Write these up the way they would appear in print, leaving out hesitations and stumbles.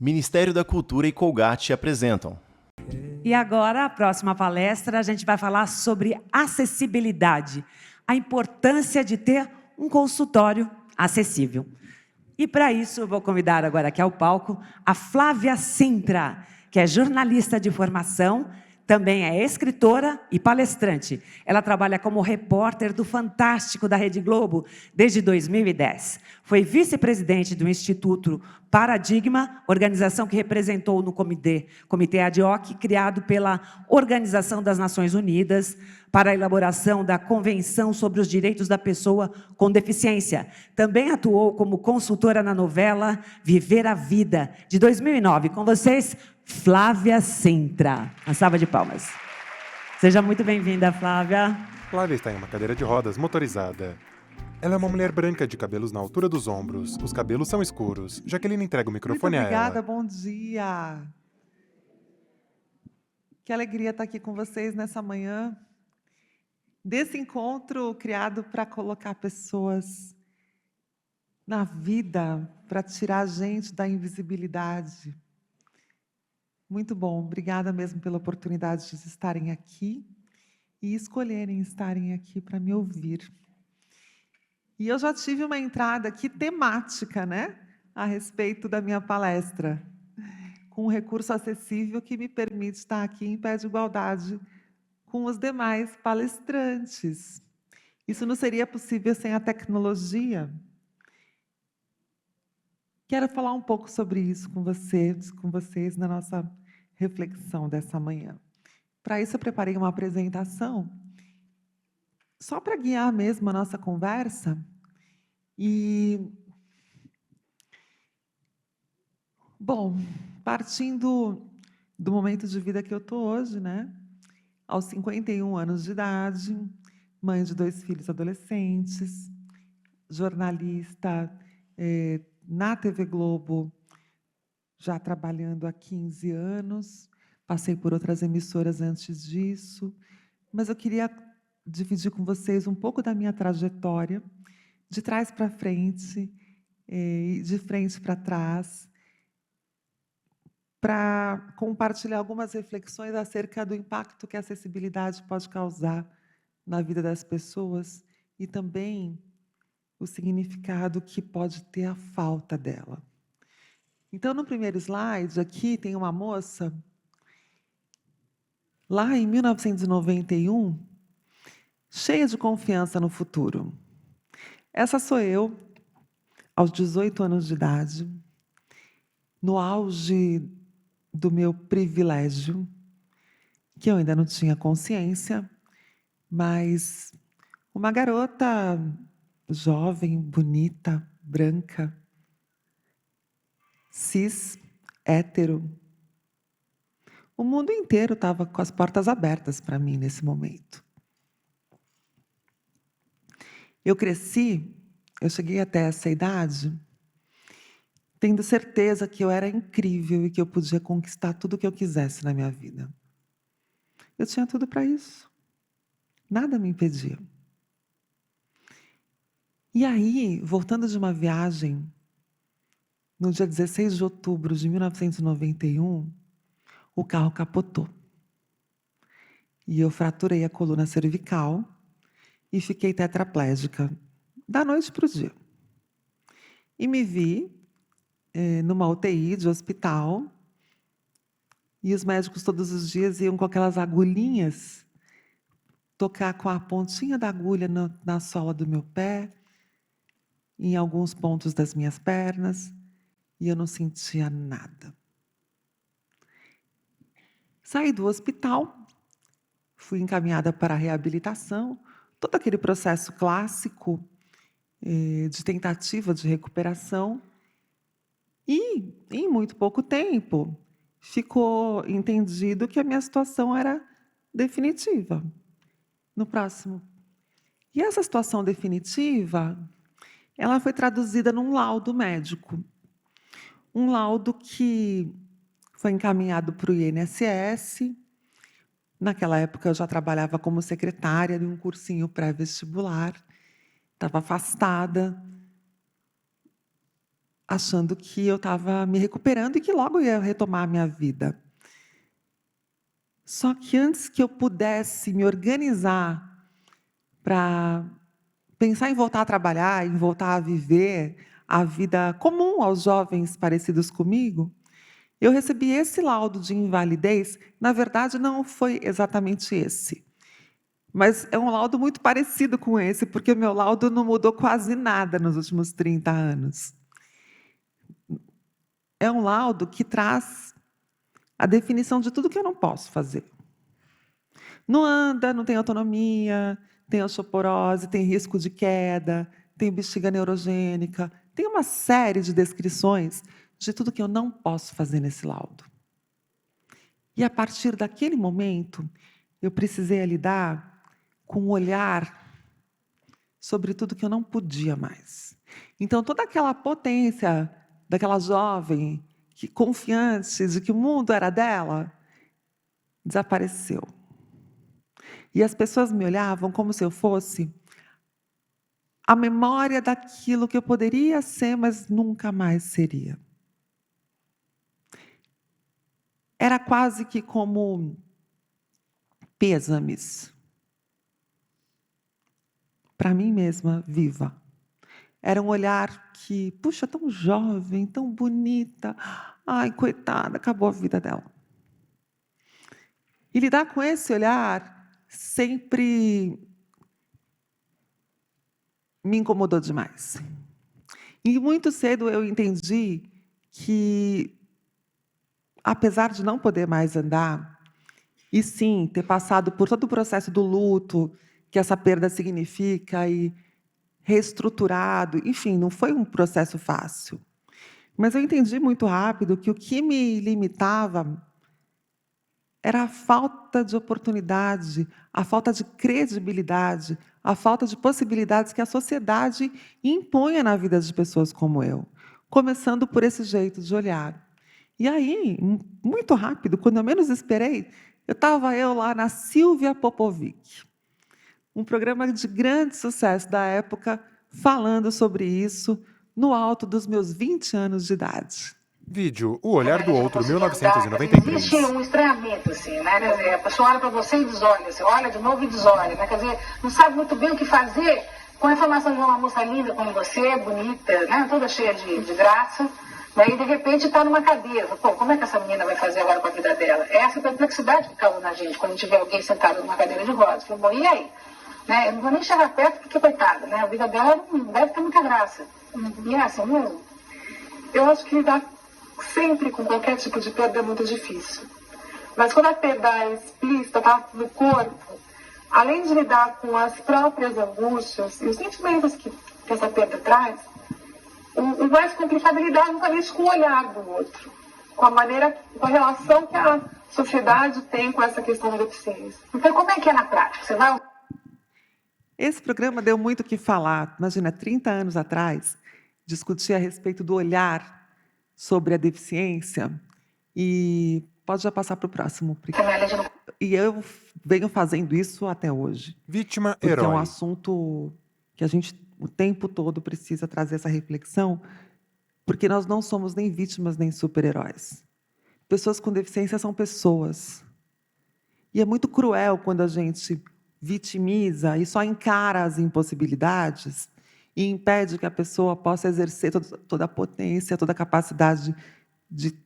Ministério da Cultura e Colgate apresentam. E agora, a próxima palestra, a gente vai falar sobre acessibilidade, a importância de ter um consultório acessível. E para isso, eu vou convidar agora aqui ao palco a Flávia Sintra, que é jornalista de formação, também é escritora e palestrante. Ela trabalha como repórter do Fantástico da Rede Globo desde 2010. Foi vice-presidente do Instituto Paradigma, organização que representou no comitê ad hoc, criado pela Organização das Nações Unidas, para a elaboração da Convenção sobre os Direitos da Pessoa com Deficiência. Também atuou como consultora na novela Viver a Vida, de 2009. Com vocês, Flávia Sintra. Uma salva de palmas. Seja muito bem-vinda, Flávia. Flávia está em uma cadeira de rodas motorizada. Ela é uma mulher branca de cabelos na altura dos ombros. Os cabelos são escuros. Jaqueline entrega o microfone a ela. Obrigada, bom dia. Que alegria estar aqui com vocês nessa manhã. Desse encontro criado para colocar pessoas na vida, para tirar a gente da invisibilidade. Muito bom, obrigada mesmo pela oportunidade de estarem aqui e escolherem estarem aqui para me ouvir. E eu já tive uma entrada aqui temática, né, a respeito da minha palestra, com um recurso acessível que me permite estar aqui em pé de igualdade com os demais palestrantes. Isso não seria possível sem a tecnologia. Quero falar um pouco sobre isso com vocês na nossa reflexão dessa manhã. Para isso, eu preparei uma apresentação, só para guiar mesmo a nossa conversa. E, bom, partindo do momento de vida que eu estou hoje, né? Aos 51 anos de idade, mãe de 2 filhos adolescentes, jornalista na TV Globo, já trabalhando há 15 anos, passei por outras emissoras antes disso, mas eu queria dividir com vocês um pouco da minha trajetória, de trás para frente, de frente para trás, para compartilhar algumas reflexões acerca do impacto que a acessibilidade pode causar na vida das pessoas e também o significado que pode ter a falta dela. Então, no primeiro slide, aqui tem uma moça, lá em 1991, cheia de confiança no futuro. Essa sou eu, aos 18 anos de idade, no auge do meu privilégio, que eu ainda não tinha consciência, mas uma garota jovem, bonita, branca, cis, hétero. O mundo inteiro estava com as portas abertas para mim nesse momento. Eu cresci, eu cheguei até essa idade, tendo certeza que eu era incrível e que eu podia conquistar tudo o que eu quisesse na minha vida. Eu tinha tudo para isso. Nada me impedia. E aí, voltando de uma viagem, no dia 16 de outubro de 1991, o carro capotou. E eu fraturei a coluna cervical e fiquei tetraplégica da noite para o dia. E me vi numa UTI de hospital, e os médicos todos os dias iam com aquelas agulhinhas tocar com a pontinha da agulha na sola do meu pé, em alguns pontos das minhas pernas, e eu não sentia nada. Saí do hospital, fui encaminhada para a reabilitação, todo aquele processo clássico de tentativa de recuperação, e em muito pouco tempo ficou entendido que a minha situação era definitiva. No próximo. E essa situação definitiva, ela foi traduzida num laudo médico. Um laudo que foi encaminhado para o INSS. Naquela época, eu já trabalhava como secretária de um cursinho pré-vestibular. Estava afastada. achando que eu estava me recuperando e que logo ia retomar a minha vida. Só que antes que eu pudesse me organizar para pensar em voltar a trabalhar, em voltar a viver a vida comum aos jovens parecidos comigo, eu recebi esse laudo de invalidez. Na verdade, não foi exatamente esse, mas é um laudo muito parecido com esse, porque o meu laudo não mudou quase nada nos últimos 30 anos. É um laudo que traz a definição de tudo que eu não posso fazer. Não anda, não tem autonomia, tem osteoporose, tem risco de queda, tem bexiga neurogênica, tem uma série de descrições de tudo que eu não posso fazer nesse laudo. E a partir daquele momento, eu precisei lidar com um olhar sobre tudo que eu não podia mais. Então, toda aquela potência daquela jovem confiante de que o mundo era dela, desapareceu. E as pessoas me olhavam como se eu fosse a memória daquilo que eu poderia ser, mas nunca mais seria. Era quase que como pêsames para mim mesma, viva. Era um olhar que, puxa, tão jovem, tão bonita. Ai, coitada, acabou a vida dela. E lidar com esse olhar sempre me incomodou demais. E muito cedo eu entendi que, apesar de não poder mais andar, e sim ter passado por todo o processo do luto que essa perda significa e reestruturado, enfim, não foi um processo fácil. Mas eu entendi muito rápido que o que me limitava era a falta de oportunidade, a falta de credibilidade, a falta de possibilidades que a sociedade impunha na vida de pessoas como eu, começando por esse jeito de olhar. E aí, muito rápido, quando eu menos esperei, estava eu lá na Silvia Popovic, um programa de grande sucesso da época, falando sobre isso no alto dos meus 20 anos de idade. Vídeo O Olhar do Outro, 1993. Existe um estranhamento, assim, né? Quer dizer, a pessoa olha para você e desolha, você olha de novo e desolha, né? Quer dizer, não sabe muito bem o que fazer com a informação de uma moça linda como você, bonita, né? Toda cheia de graça, né? E de repente está numa cadeira. Pô, como é que essa menina vai fazer agora com a vida dela? É essa perplexidade que causa na gente quando a gente vê alguém sentado numa cadeira de rodas. Fala, bom, e aí? Né? Eu não vou nem chegar perto porque, coitada, né? A vida dela não deve ter muita graça. E é assim mesmo? Eu acho que lidar sempre com qualquer tipo de perda é muito difícil. Mas quando a perda é explícita, tá no corpo, além de lidar com as próprias angústias e os sentimentos que essa perda traz, o mais complicado é lidar justamente com o olhar do outro, com a maneira, com a relação que a sociedade tem com essa questão da deficiência. Então, como é que é na prática? Você vai... Esse programa deu muito o que falar. Imagina, 30 anos atrás, discutir a respeito do olhar sobre a deficiência, e pode já passar para o próximo. E eu venho fazendo isso até hoje. Vítima, porque herói. É um assunto que a gente o tempo todo precisa trazer essa reflexão, porque nós não somos nem vítimas nem super-heróis. Pessoas com deficiência são pessoas. E é muito cruel quando a gente vitimiza e só encara as impossibilidades e impede que a pessoa possa exercer toda a potência, toda a capacidade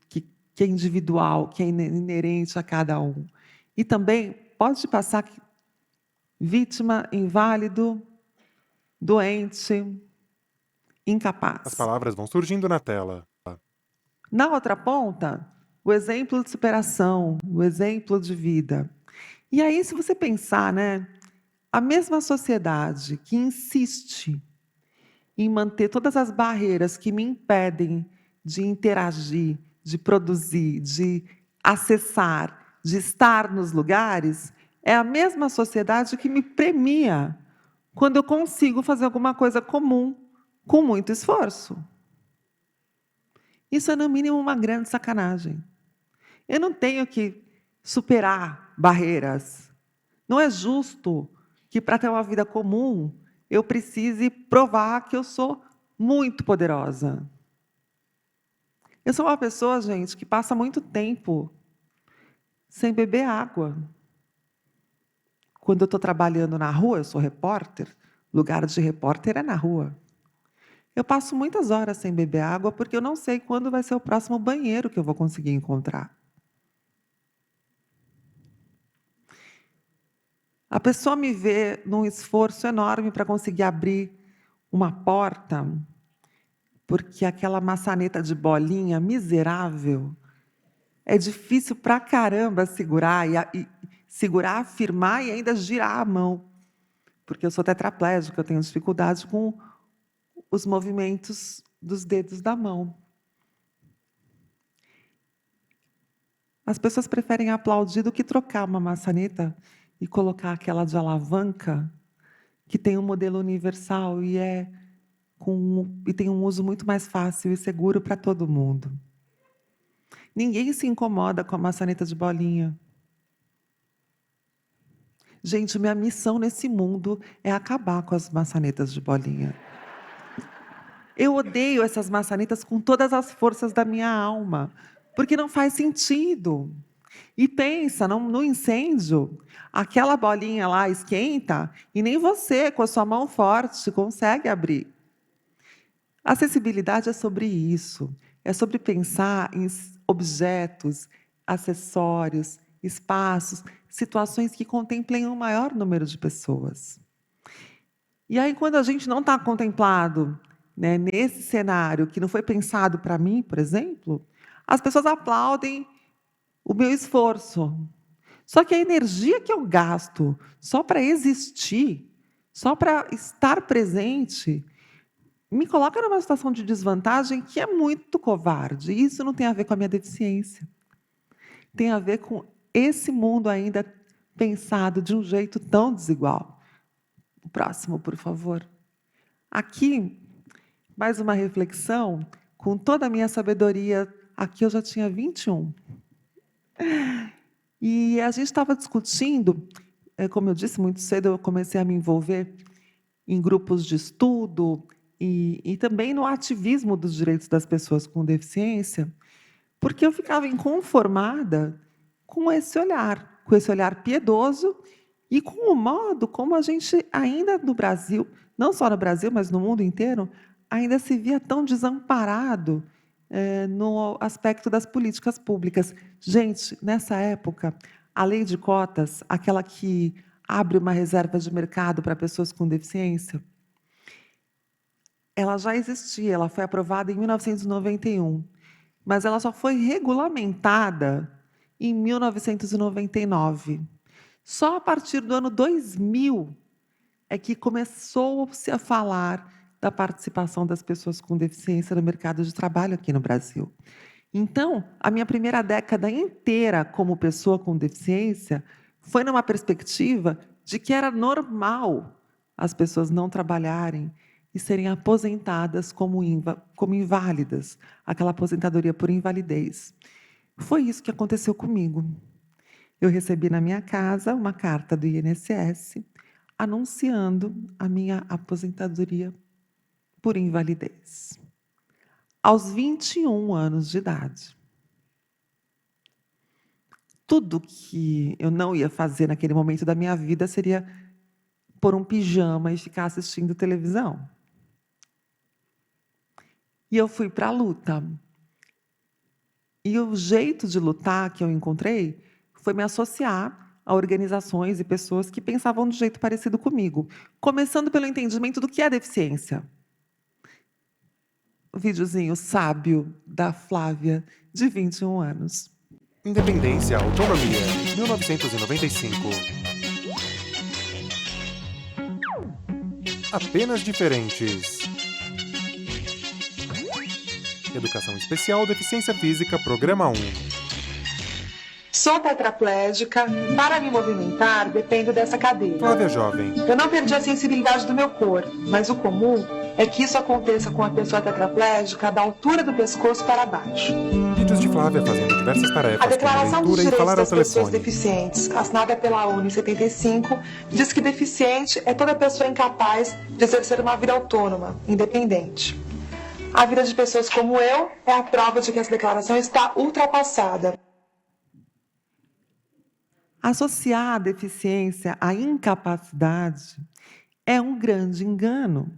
que é individual, que é inerente a cada um. E também pode passar vítima, inválido, doente, incapaz. As palavras vão surgindo na tela. Na outra ponta, o exemplo de superação, o exemplo de vida. E aí, se você pensar, né, a mesma sociedade que insiste em manter todas as barreiras que me impedem de interagir, de produzir, de acessar, de estar nos lugares, é a mesma sociedade que me premia quando eu consigo fazer alguma coisa comum com muito esforço. Isso é, no mínimo, uma grande sacanagem. Eu não tenho que superar barreiras. Não é justo que, para ter uma vida comum, eu precise provar que eu sou muito poderosa. Eu sou uma pessoa, gente, que passa muito tempo sem beber água. Quando eu estou trabalhando na rua, eu sou repórter, lugar de repórter é na rua. Eu passo muitas horas sem beber água porque eu não sei quando vai ser o próximo banheiro que eu vou conseguir encontrar. A pessoa me vê num esforço enorme para conseguir abrir uma porta, porque aquela maçaneta de bolinha miserável é difícil pra caramba segurar, e segurar, firmar e ainda girar a mão. Porque eu sou tetraplégica, eu tenho dificuldade com os movimentos dos dedos da mão. As pessoas preferem aplaudir do que trocar uma maçaneta e colocar aquela de alavanca, que tem um modelo universal e tem um uso muito mais fácil e seguro para todo mundo. Ninguém se incomoda com a maçaneta de bolinha. Gente, minha missão nesse mundo é acabar com as maçanetas de bolinha. Eu odeio essas maçanetas com todas as forças da minha alma, porque não faz sentido. E pensa, no incêndio, aquela bolinha lá esquenta e nem você, com a sua mão forte, consegue abrir. Acessibilidade é sobre isso. É sobre pensar em objetos, acessórios, espaços, situações que contemplem um maior número de pessoas. E aí, quando a gente não está contemplado, né, nesse cenário que não foi pensado para mim, por exemplo, as pessoas aplaudem o meu esforço. Só que a energia que eu gasto só para existir, só para estar presente, me coloca numa situação de desvantagem que é muito covarde. E isso não tem a ver com a minha deficiência. Tem a ver com esse mundo ainda pensado de um jeito tão desigual. O próximo, por favor. Aqui, mais uma reflexão, com toda a minha sabedoria. Aqui eu já tinha 21. E a gente estava discutindo, como eu disse, muito cedo eu comecei a me envolver em grupos de estudo e também no ativismo dos direitos das pessoas com deficiência, porque eu ficava inconformada com esse olhar piedoso e com o modo como a gente ainda no Brasil, não só no Brasil, mas no mundo inteiro, ainda se via tão desamparado no aspecto das políticas públicas. Gente, nessa época, a lei de cotas, aquela que abre uma reserva de mercado para pessoas com deficiência, ela já existia, ela foi aprovada em 1991, mas ela só foi regulamentada em 1999. Só a partir do ano 2000 é que começou-se a falar da participação das pessoas com deficiência no mercado de trabalho aqui no Brasil. Então, a minha primeira década inteira como pessoa com deficiência foi numa perspectiva de que era normal as pessoas não trabalharem e serem aposentadas como inválidas, aquela aposentadoria por invalidez. Foi isso que aconteceu comigo. Eu recebi na minha casa uma carta do INSS anunciando a minha aposentadoria por invalidez, aos 21 anos de idade. Tudo que eu não ia fazer naquele momento da minha vida seria pôr um pijama e ficar assistindo televisão. E eu fui para a luta. E o jeito de lutar que eu encontrei foi me associar a organizações e pessoas que pensavam de jeito parecido comigo, começando pelo entendimento do que é deficiência. O videozinho sábio da Flávia, de 21 anos. Independência, autonomia, 1995. Apenas diferentes. Educação Especial, Deficiência Física, Programa 1. Sou tetraplégica, para me movimentar dependo dessa cadeira. Flávia Jovem. Eu não perdi a sensibilidade do meu corpo, mas o comum é que isso aconteça com a pessoa tetraplégica da altura do pescoço para baixo. Vídeos de Flávia fazendo diversas tarefas, A Declaração como dos leitura e falar Direitos ao das Pessoas telefone. Deficientes, assinada pela ONU em 75, diz que deficiente é toda pessoa incapaz de exercer uma vida autônoma, independente. A vida de pessoas como eu é a prova de que essa declaração está ultrapassada. Associar a deficiência à incapacidade é um grande engano.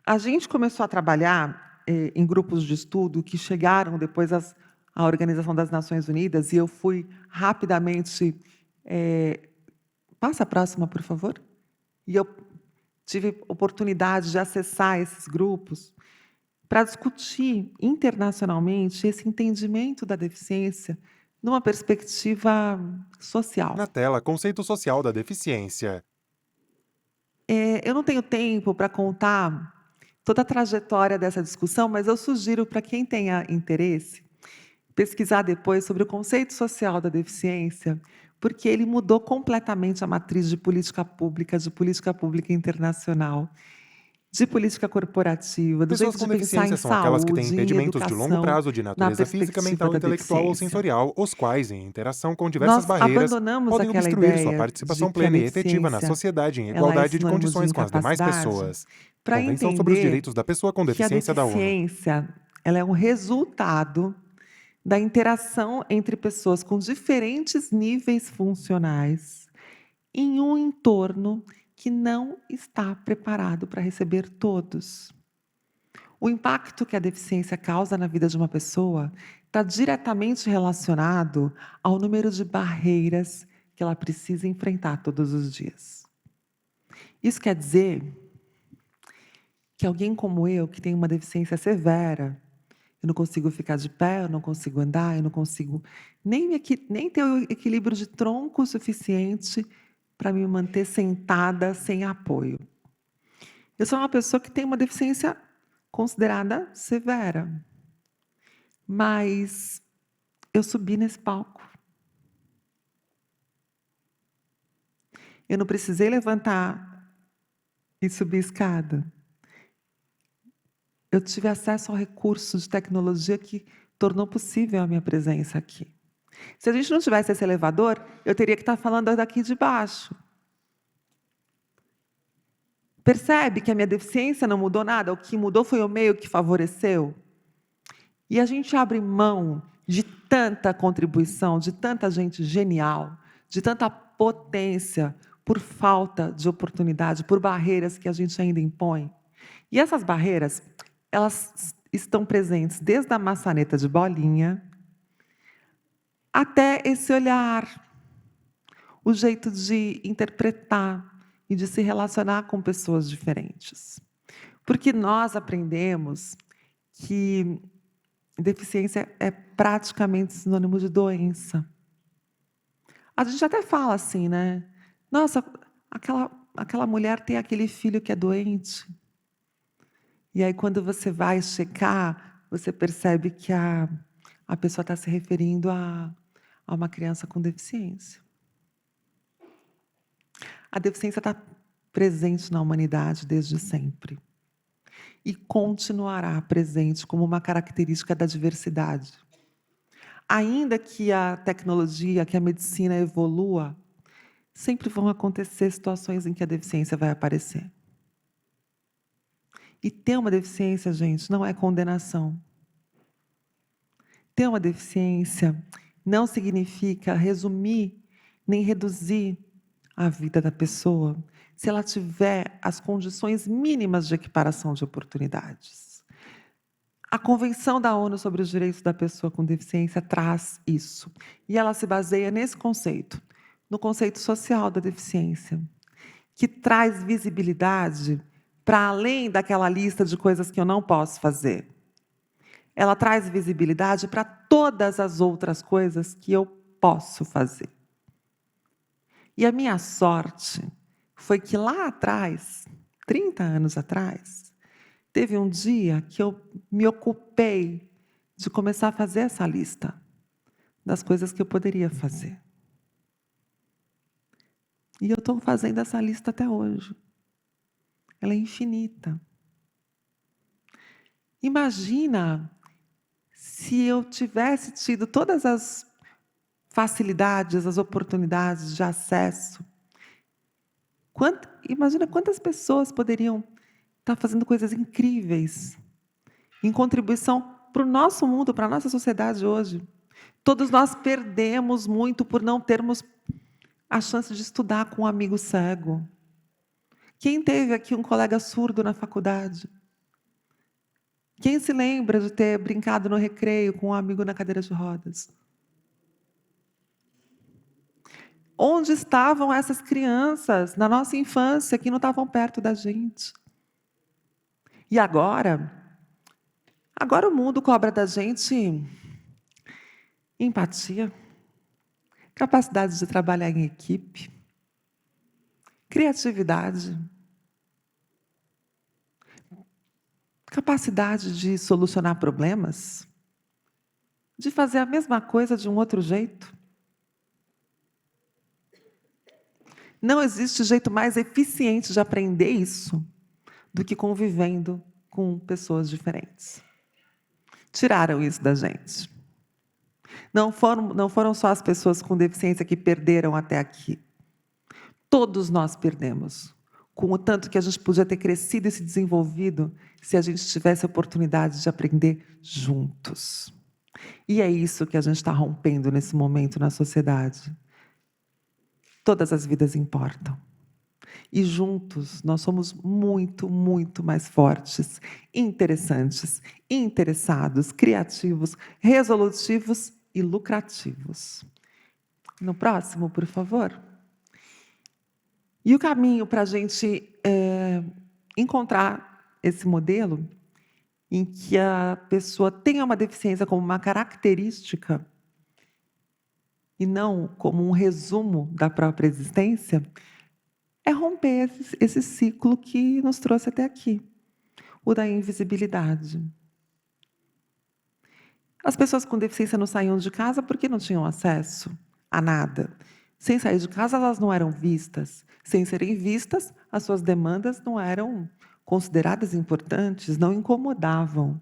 A gente começou a trabalhar em grupos de estudo que chegaram depois à Organização das Nações Unidas, e eu fui rapidamente... Passa a próxima, por favor. E eu tive oportunidade de acessar esses grupos para discutir internacionalmente esse entendimento da deficiência numa perspectiva social. Na tela, conceito social da deficiência. Eu não tenho tempo para contar toda a trajetória dessa discussão, mas eu sugiro para quem tenha interesse pesquisar depois sobre o conceito social da deficiência, porque ele mudou completamente a matriz de política pública internacional, de política corporativa, do Pessoas jeito com de pensar em deficiência são aquelas que têm saúde, em impedimentos de longo educação, prazo de na natureza física, perspectiva mental, da intelectual ou deficiência. sensorial, os quais, em interação com diversas Nós barreiras, abandonamos podem aquela obstruir sua ideia participação de que a plena e efetiva na deficiência sociedade em ela é igualdade de sinônimo de condições com as demais incapacidade, pessoas. para Convenção sobre os entender Direitos da Pessoa com que a Deficiência da ONU. deficiência ela é um resultado da interação entre pessoas com diferentes níveis funcionais em um entorno que não está preparado para receber todos. O impacto que a deficiência causa na vida de uma pessoa está diretamente relacionado ao número de barreiras que ela precisa enfrentar todos os dias. Isso quer dizer que alguém como eu, que tem uma deficiência severa, eu não consigo ficar de pé, eu não consigo andar, eu não consigo nem ter o equilíbrio de tronco suficiente para me manter sentada sem apoio. Eu sou uma pessoa que tem uma deficiência considerada severa, mas eu subi nesse palco. Eu não precisei levantar e subir a escada. Eu tive acesso ao recurso de tecnologia que tornou possível a minha presença aqui. Se a gente não tivesse esse elevador, eu teria que estar falando daqui de baixo. Percebe que a minha deficiência não mudou nada? O que mudou foi o meio que favoreceu. E a gente abre mão de tanta contribuição, de tanta gente genial, de tanta potência, por falta de oportunidade, por barreiras que a gente ainda impõe. E essas barreiras, elas estão presentes desde a maçaneta de bolinha até esse olhar, o jeito de interpretar e de se relacionar com pessoas diferentes. Porque nós aprendemos que deficiência é praticamente sinônimo de doença. A gente até fala assim, né? Nossa, aquela mulher tem aquele filho que é doente. E aí, quando você vai checar, você percebe que a pessoa está se referindo a uma criança com deficiência. A deficiência está presente na humanidade desde sempre. E continuará presente como uma característica da diversidade. Ainda que a tecnologia, que a medicina evolua, sempre vão acontecer situações em que a deficiência vai aparecer. E ter uma deficiência, gente, não é condenação. Ter uma deficiência não significa resumir nem reduzir a vida da pessoa se ela tiver as condições mínimas de equiparação de oportunidades. A Convenção da ONU sobre os Direitos da Pessoa com Deficiência traz isso. E ela se baseia nesse conceito, no conceito social da deficiência, que traz visibilidade para além daquela lista de coisas que eu não posso fazer. Ela traz visibilidade para todas as outras coisas que eu posso fazer. E a minha sorte foi que lá atrás, 30 anos atrás, teve um dia que eu me ocupei de começar a fazer essa lista das coisas que eu poderia fazer. E eu estou fazendo essa lista até hoje. Ela é infinita. Imagina se eu tivesse tido todas as facilidades, as oportunidades de acesso. Imagina quantas pessoas poderiam estar fazendo coisas incríveis em contribuição para o nosso mundo, para a nossa sociedade hoje. Todos nós perdemos muito por não termos a chance de estudar com um amigo cego. Quem teve aqui um colega surdo na faculdade? Quem se lembra de ter brincado no recreio com um amigo na cadeira de rodas? Onde estavam essas crianças na nossa infância que não estavam perto da gente? E agora o mundo cobra da gente empatia, capacidade de trabalhar em equipe, criatividade, capacidade de solucionar problemas, de fazer a mesma coisa de um outro jeito. Não existe jeito mais eficiente de aprender isso do que convivendo com pessoas diferentes. Tiraram isso da gente. Não foram só as pessoas com deficiência que perderam até aqui. Todos nós perdemos, com o tanto que a gente podia ter crescido e se desenvolvido se a gente tivesse a oportunidade de aprender juntos. E é isso que a gente está rompendo nesse momento na sociedade. Todas as vidas importam. E juntos nós somos muito, muito mais fortes, interessantes, interessados, criativos, resolutivos e lucrativos. No próximo, por favor. E o caminho para a gente encontrar esse modelo em que a pessoa tenha uma deficiência como uma característica e não como um resumo da própria existência, é romper esse ciclo que nos trouxe até aqui, o da invisibilidade. As pessoas com deficiência não saíam de casa porque não tinham acesso a nada. Sem sair de casa, elas não eram vistas. Sem serem vistas, as suas demandas não eram consideradas importantes, não incomodavam.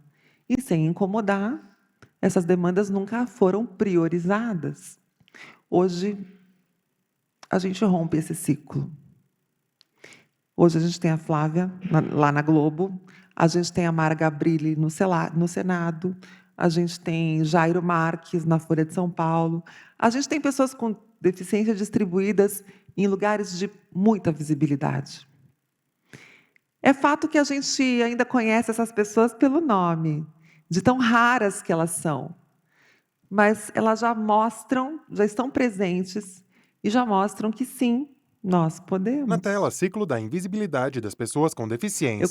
E sem incomodar, essas demandas nunca foram priorizadas. Hoje, a gente rompe esse ciclo. Hoje a gente tem a Flávia, lá na Globo, a gente tem a Mara Gabrilli no Senado, a gente tem Jairo Marques na Folha de São Paulo, a gente tem pessoas com deficiência distribuídas em lugares de muita visibilidade. É fato que a gente ainda conhece essas pessoas pelo nome, de tão raras que elas são. Mas elas já estão presentes e já mostram que sim, nós podemos. Na tela, ciclo da invisibilidade das pessoas com deficiência. Eu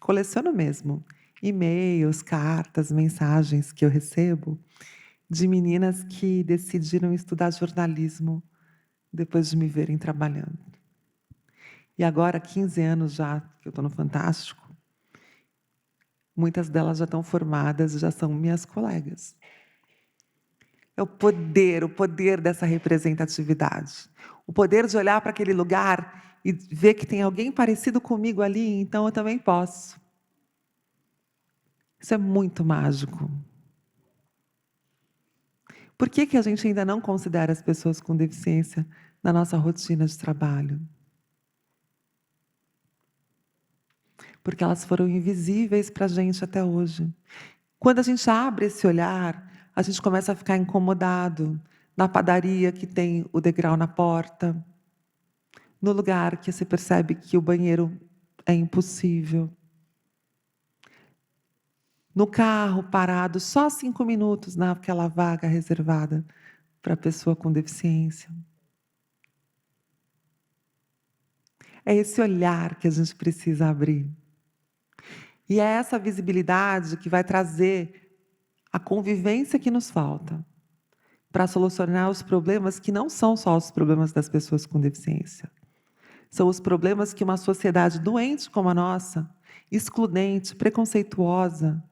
coleciono mesmo e-mails, cartas, mensagens que eu recebo de meninas que decidiram estudar jornalismo depois de me verem trabalhando. E agora, 15 anos já que eu estou no Fantástico, muitas delas já estão formadas e já são minhas colegas. É o poder dessa representatividade. O poder de olhar para aquele lugar e ver que tem alguém parecido comigo ali, então eu também posso. Isso é muito mágico. Por que a gente ainda não considera as pessoas com deficiência na nossa rotina de trabalho? Porque elas foram invisíveis para a gente até hoje. Quando a gente abre esse olhar, a gente começa a ficar incomodado na padaria que tem o degrau na porta, no lugar que você percebe que o banheiro é impossível, no carro parado só 5 minutos naquela vaga reservada para a pessoa com deficiência. É esse olhar que a gente precisa abrir. E é essa visibilidade que vai trazer a convivência que nos falta para solucionar os problemas que não são só os problemas das pessoas com deficiência. São os problemas que uma sociedade doente como a nossa, excludente, preconceituosa,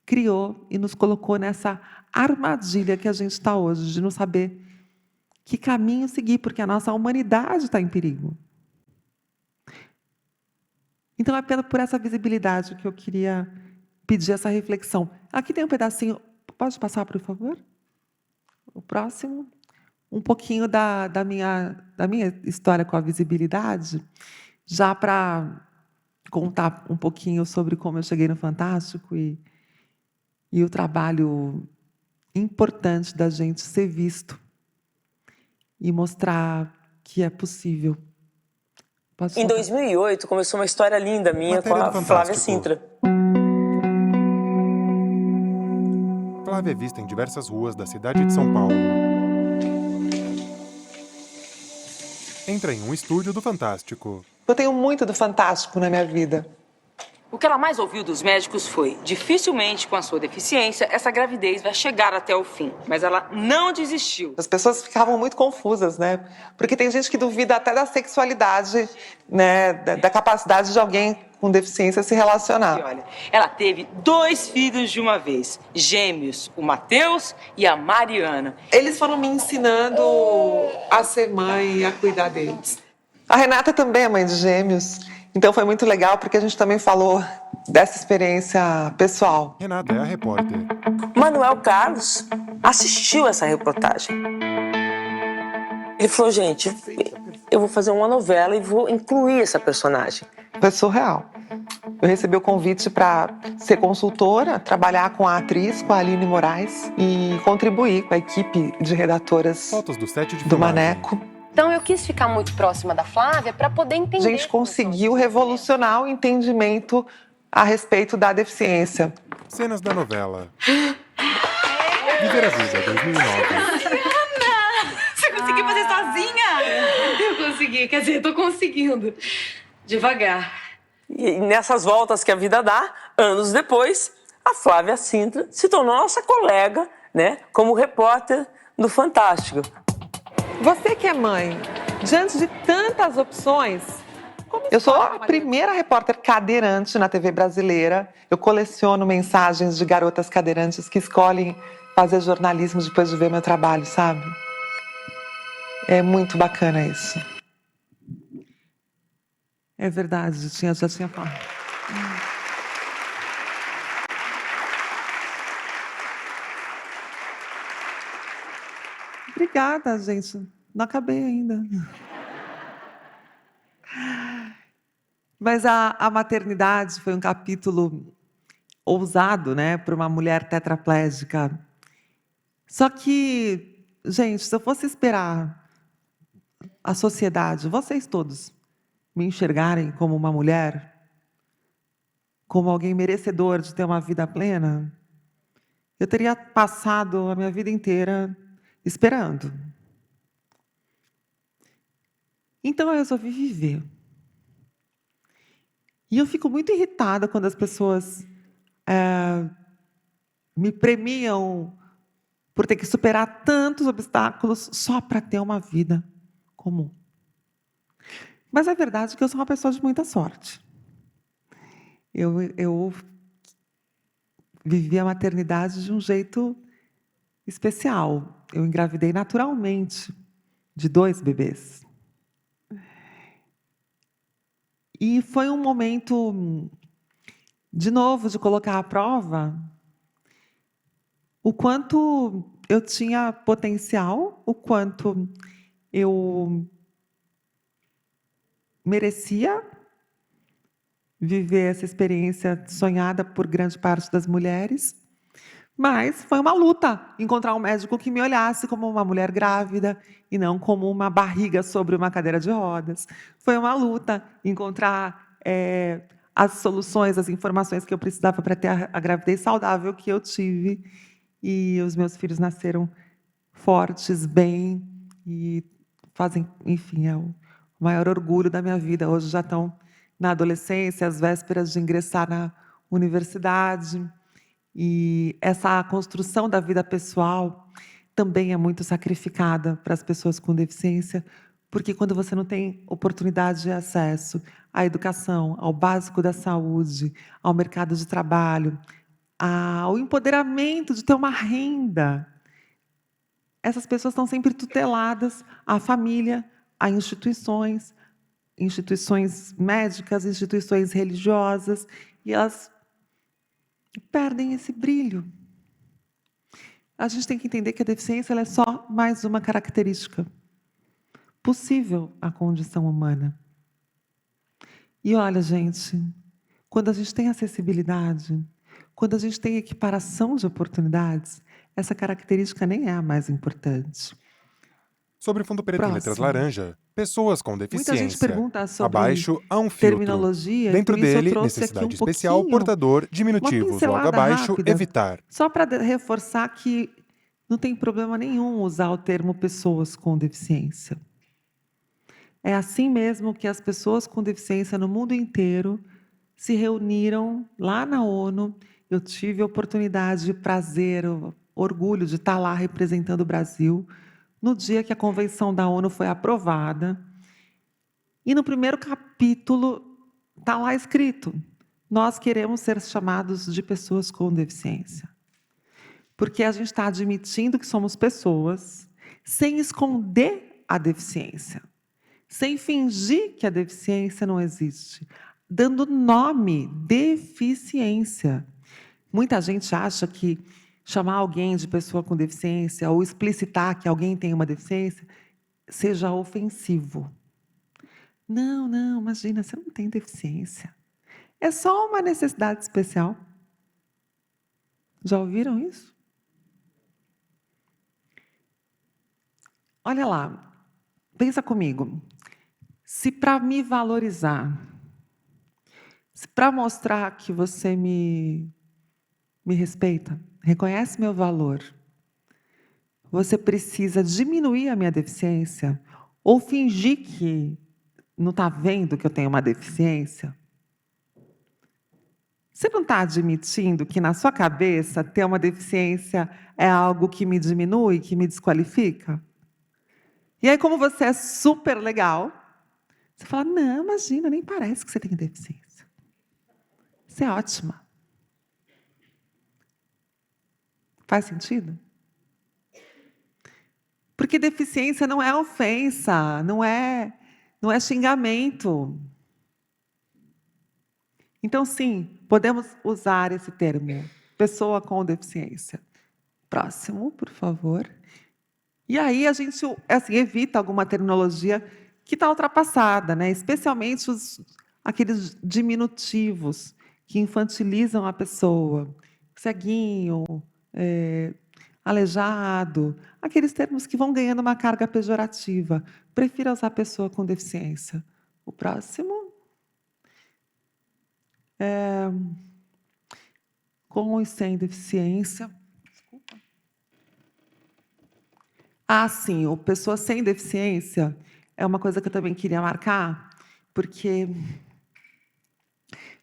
criou e nos colocou nessa armadilha que a gente está hoje, de não saber que caminho seguir, porque a nossa humanidade está em perigo. Então, é por essa visibilidade que eu queria pedir essa reflexão. Aqui tem um pedacinho, pode passar, por favor? O próximo. Um pouquinho da minha história com a visibilidade, já para contar um pouquinho sobre como eu cheguei no Fantástico e o trabalho importante da gente ser visto e mostrar que é possível. Posso Em contar? 2008, começou uma história linda minha Matéria com do a Flávia Fantástico. Sintra. Flávia é vista em diversas ruas da cidade de São Paulo. Entra em um estúdio do Fantástico. Eu tenho muito do fantástico na minha vida. O que ela mais ouviu dos médicos foi: dificilmente, com a sua deficiência, essa gravidez vai chegar até o fim. Mas ela não desistiu. As pessoas ficavam muito confusas, né? Porque tem gente que duvida até da sexualidade, né? Da capacidade de alguém com deficiência se E relacionar. olha, ela teve 2 filhos de uma vez, gêmeos, o Matheus e a Mariana. Eles foram me ensinando a ser mãe e a cuidar deles. A Renata também é mãe de gêmeos. Então foi muito legal porque a gente também falou dessa experiência pessoal. Renata é a repórter. Manuel Carlos assistiu essa reportagem. Ele falou, gente, eu vou fazer uma novela e vou incluir essa personagem. Foi surreal. Eu recebi o convite para ser consultora, trabalhar com a atriz, com a Aline Moraes e contribuir com a equipe de redatoras Fotos do set de do filmagem. Maneco. Então eu quis ficar muito próxima da Flávia para poder A entender. gente conseguiu revolucionar o entendimento a respeito da deficiência. Cenas da novela. Viver a Vida, 2009. Você conseguiu fazer sozinha? Eu consegui, quer dizer, eu tô conseguindo. Devagar. E nessas voltas que a vida dá, anos depois, a Flávia Sintra se tornou nossa colega, né, como repórter do Fantástico. Você que é mãe, diante de tantas opções, eu sou a primeira repórter cadeirante na TV brasileira. Eu coleciono mensagens de garotas cadeirantes que escolhem fazer jornalismo depois de ver meu trabalho, sabe? É muito bacana isso. É verdade, já tinha falado. Obrigada, gente. Não acabei ainda. Mas a maternidade foi um capítulo ousado, né, para uma mulher tetraplégica. Só que, gente, se eu fosse esperar a sociedade, vocês todos, me enxergarem como uma mulher, como alguém merecedor de ter uma vida plena, eu teria passado a minha vida inteira esperando. Então eu resolvi viver. E eu fico muito irritada quando as pessoas me premiam por ter que superar tantos obstáculos só para ter uma vida comum. Mas é verdade que eu sou uma pessoa de muita sorte. Eu vivi a maternidade de um jeito especial. Eu engravidei naturalmente de 2 bebês. E foi um momento, de novo, de colocar à prova o quanto eu tinha potencial, o quanto eu merecia viver essa experiência sonhada por grande parte das mulheres. Mas foi uma luta encontrar um médico que me olhasse como uma mulher grávida e não como uma barriga sobre uma cadeira de rodas. Foi uma luta encontrar as soluções, as informações que eu precisava para ter a gravidez saudável que eu tive. E os meus filhos nasceram fortes, bem, e fazem, enfim, é o maior orgulho da minha vida. Hoje já estão na adolescência, às vésperas de ingressar na universidade. E essa construção da vida pessoal também é muito sacrificada para as pessoas com deficiência, porque quando você não tem oportunidade de acesso à educação, ao básico da saúde, ao mercado de trabalho, ao empoderamento de ter uma renda, essas pessoas estão sempre tuteladas à família, a instituições médicas, instituições religiosas, e elas perdem esse brilho. A gente tem que entender que a deficiência ela é só mais uma característica possível à condição humana. E olha, gente, quando a gente tem acessibilidade, quando a gente tem equiparação de oportunidades, essa característica nem é a mais importante. Sobre fundo preto em letras Próximo. laranja, pessoas com Muita deficiência. gente pergunta sobre Abaixo há um filtro. terminologia, Dentro e por isso eu dele, trouxe necessidade aqui especial, pouquinho, portador, uma diminutivos. Logo pincelada abaixo, rápida, evitar. só para reforçar que não tem problema nenhum usar o termo pessoas com deficiência. É assim mesmo que as pessoas com deficiência no mundo inteiro se reuniram lá na ONU. Eu tive a oportunidade, prazer, o orgulho de estar lá representando o Brasil no dia que a Convenção da ONU foi aprovada. E no primeiro capítulo está lá escrito: nós queremos ser chamados de pessoas com deficiência. Porque a gente está admitindo que somos pessoas, sem esconder a deficiência, sem fingir que a deficiência não existe, dando nome, deficiência. Muita gente acha que chamar alguém de pessoa com deficiência ou explicitar que alguém tem uma deficiência seja ofensivo. Não, não, imagina, você não tem deficiência. É só uma necessidade especial. Já ouviram isso? Olha lá, pensa comigo. Se para me valorizar, se para mostrar que você me respeita, reconhece meu valor, você precisa diminuir a minha deficiência ou fingir que não está vendo que eu tenho uma deficiência? Você não está admitindo que, na sua cabeça, ter uma deficiência é algo que me diminui, que me desqualifica? E aí, como você é super legal, você fala: não, imagina, nem parece que você tem deficiência. Você é ótima. Faz sentido? Porque deficiência não é ofensa, não é xingamento. Então, sim, podemos usar esse termo, pessoa com deficiência. Próximo, por favor. E aí a gente assim, evita alguma terminologia que está ultrapassada, né? Especialmente aqueles diminutivos que infantilizam a pessoa. Ceguinho, aleijado, aqueles termos que vão ganhando uma carga pejorativa. Prefira usar pessoa com deficiência. O próximo. Com e sem deficiência. Desculpa. Sim, o pessoa sem deficiência é uma coisa que eu também queria marcar, porque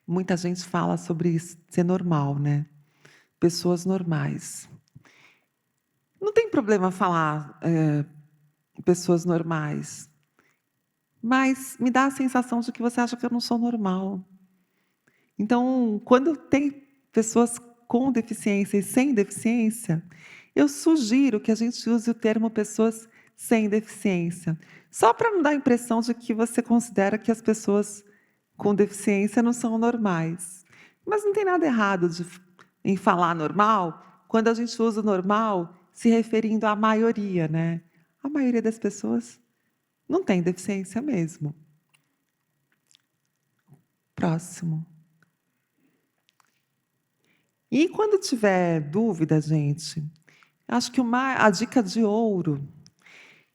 muita gente fala sobre isso, ser normal, né? Pessoas normais. Não tem problema falar pessoas normais, mas me dá a sensação de que você acha que eu não sou normal. Então, quando tem pessoas com deficiência e sem deficiência, eu sugiro que a gente use o termo pessoas sem deficiência, só para não dar a impressão de que você considera que as pessoas com deficiência não são normais. Mas não tem nada errado em falar normal, quando a gente usa o normal se referindo à maioria, né? A maioria das pessoas não tem deficiência mesmo. Próximo. E quando tiver dúvida, gente, acho que a dica de ouro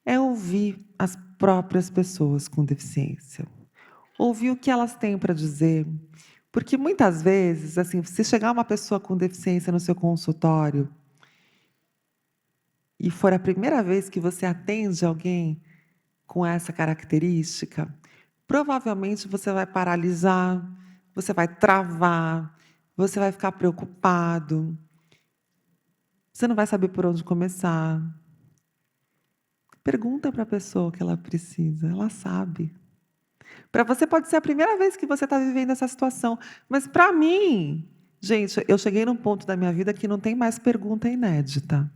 é ouvir as próprias pessoas com deficiência. Ouvir o que elas têm para dizer. Porque muitas vezes, assim, se chegar uma pessoa com deficiência no seu consultório e for a primeira vez que você atende alguém com essa característica, provavelmente você vai paralisar, você vai travar, você vai ficar preocupado, você não vai saber por onde começar. Pergunta para a pessoa o que ela precisa, ela sabe. Para você pode ser a primeira vez que você está vivendo essa situação, mas para mim, gente, eu cheguei num ponto da minha vida que não tem mais pergunta inédita.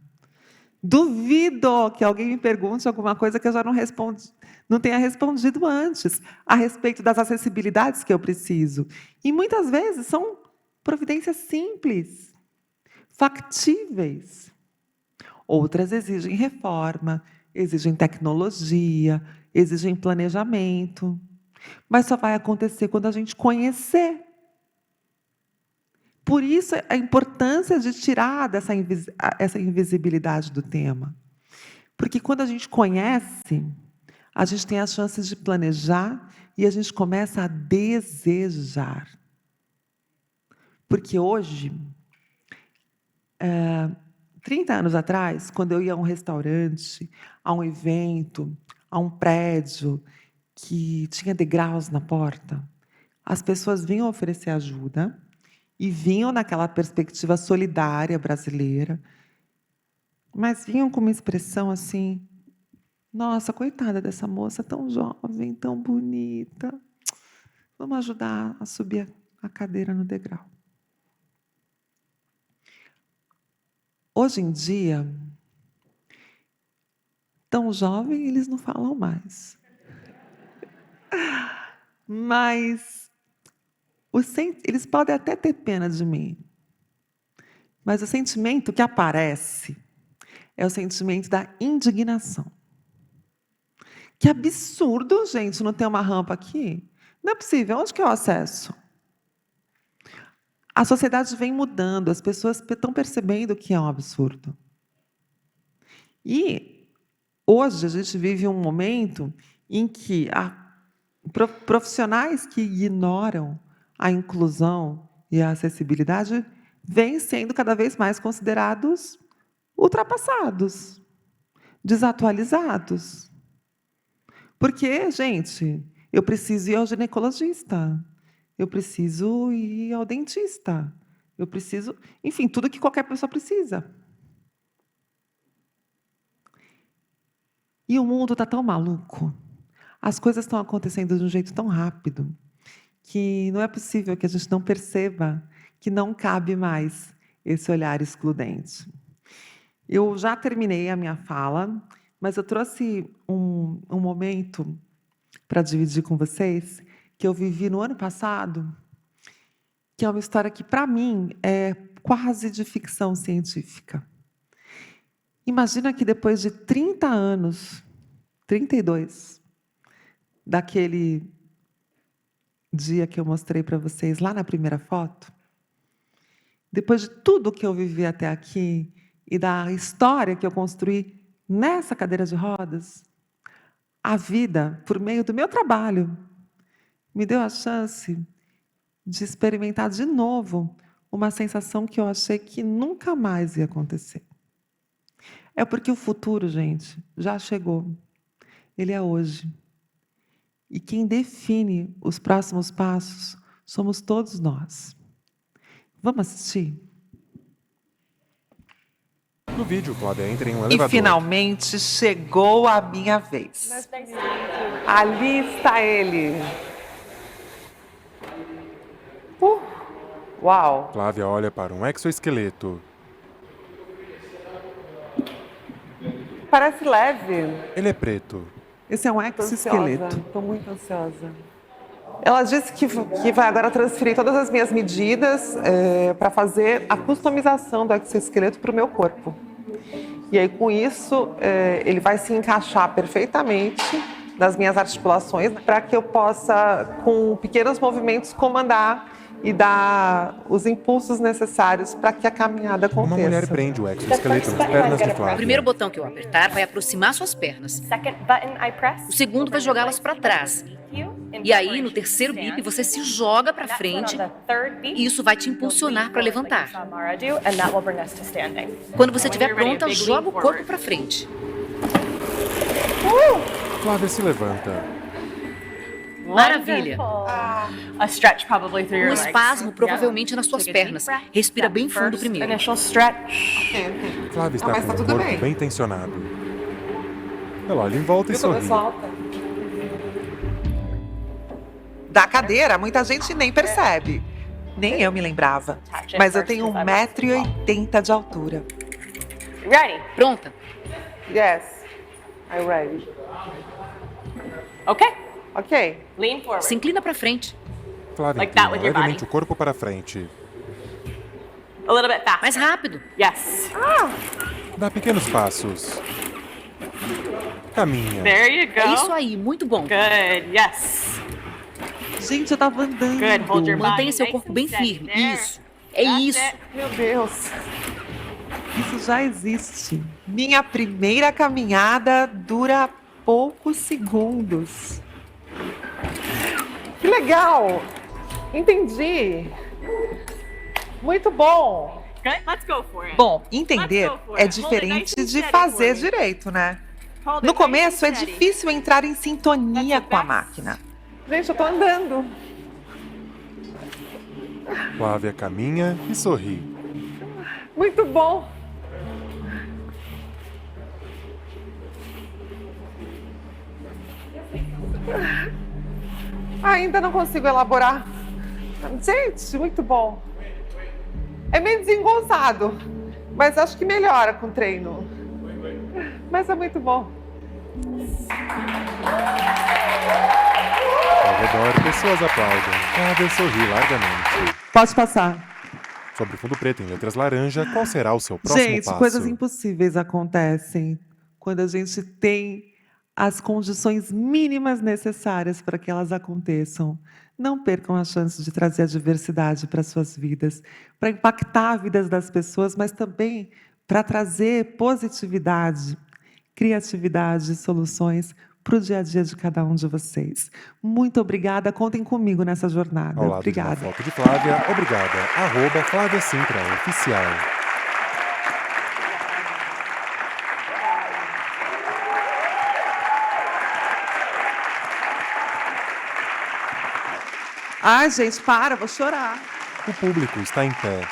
Duvido que alguém me pergunte alguma coisa que eu já não tenha respondido antes, a respeito das acessibilidades que eu preciso. E muitas vezes são providências simples, factíveis. Outras exigem reforma, exigem tecnologia, exigem planejamento. Mas só vai acontecer quando a gente conhecer. Por isso, a importância de tirar essa invisibilidade do tema. Porque quando a gente conhece, a gente tem as chances de planejar e a gente começa a desejar. Porque hoje, 30 anos atrás, quando eu ia a um restaurante, a um evento, a um prédio que tinha degraus na porta, as pessoas vinham oferecer ajuda e vinham naquela perspectiva solidária brasileira, mas vinham com uma expressão assim: nossa, coitada dessa moça tão jovem, tão bonita, vamos ajudar a subir a cadeira no degrau. Hoje em dia, tão jovem, eles não falam mais. Mas eles podem até ter pena de mim. Mas o sentimento que aparece é o sentimento da indignação. Que absurdo, gente, não ter uma rampa aqui. Não é possível. Onde que é o acesso? A sociedade vem mudando, as pessoas estão percebendo que é um absurdo. E hoje a gente vive um momento em que profissionais que ignoram a inclusão e a acessibilidade vêm sendo cada vez mais considerados ultrapassados, desatualizados. Porque, gente, eu preciso ir ao ginecologista, eu preciso ir ao dentista, eu preciso... Enfim, tudo que qualquer pessoa precisa. E o mundo está tão maluco, as coisas estão acontecendo de um jeito tão rápido, que não é possível que a gente não perceba que não cabe mais esse olhar excludente. Eu já terminei a minha fala, mas eu trouxe um momento para dividir com vocês, que eu vivi no ano passado, que é uma história que, para mim, é quase de ficção científica. Imagina que depois de 30 anos, 32, daquele dia que eu mostrei para vocês lá na primeira foto, depois de tudo que eu vivi até aqui e da história que eu construí nessa cadeira de rodas, a vida, por meio do meu trabalho, me deu a chance de experimentar de novo uma sensação que eu achei que nunca mais ia acontecer. É porque o futuro, gente, já chegou. Ele é hoje. E quem define os próximos passos somos todos nós. Vamos assistir? No vídeo, Cláudia entra em um elevador. E finalmente chegou a minha vez. Ali está ele. Uau! Flávia olha para um exoesqueleto. Parece leve. Ele é preto. Esse é um exoesqueleto. Estou muito ansiosa. Ela disse que vai agora transferir todas as minhas medidas para fazer a customização do exoesqueleto para o meu corpo. E aí, com isso, ele vai se encaixar perfeitamente nas minhas articulações para que eu possa, com pequenos movimentos, comandar e dar os impulsos necessários para que a caminhada aconteça. Uma mulher prende o exoesqueleto nas pernas de Flávia. O primeiro botão que eu apertar vai aproximar suas pernas. O segundo vai jogá-las para trás. E aí, no terceiro bip, você se joga para frente e isso vai te impulsionar para levantar. Quando você estiver pronta, joga o corpo para frente. Flávia se levanta. Maravilha! Um espasmo provavelmente nas suas pernas. Respira bem fundo primeiro. Flávia está com o corpo bem tensionado. Ela olha em volta e sorri. Da cadeira, muita gente nem percebe. Nem eu me lembrava. Mas eu tenho 1,80 m de altura. Pronta? Yes, I'm ready. Okay. Ok. Lean forward. Se inclina para frente. Flávia Like that inclina with your levemente body. o corpo para frente. A little bit faster. Mais rápido. Yes. Dá pequenos passos. Caminha. There you go. É isso aí, muito bom. Good. Yes. Gente, eu tava andando. Mantenha seu corpo bem firme. Isso. É isso. Meu Deus. Isso já existe. Minha primeira caminhada dura poucos segundos. Que legal. Entendi. Muito bom. Bom, entender é diferente de fazer direito, né? No começo é difícil entrar em sintonia com a máquina. Gente, eu tô andando. Flávia caminha e sorri. Muito bom. Ainda não consigo elaborar. Gente, muito bom. É meio desengonçado, mas acho que melhora com o treino. Mas é muito bom. Ao redor, pessoas aplaudem. Flávia sorri largamente. Pode passar. Sobre fundo preto em letras laranja, qual será o seu próximo Gente, passo? coisas impossíveis acontecem quando a gente tem as condições mínimas necessárias para que elas aconteçam. Não percam a chance de trazer a diversidade para suas vidas, para impactar a vida das pessoas, mas também para trazer positividade, criatividade e soluções para o dia a dia de cada um de vocês. Muito obrigada, contem comigo nessa jornada. Ao lado Obrigada. de uma foto de Flávia, obrigada. @Flávia Sintra, oficial. Ai, gente, para, vou chorar. O público está em pé.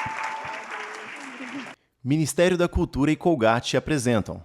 Ministério da Cultura e Colgate apresentam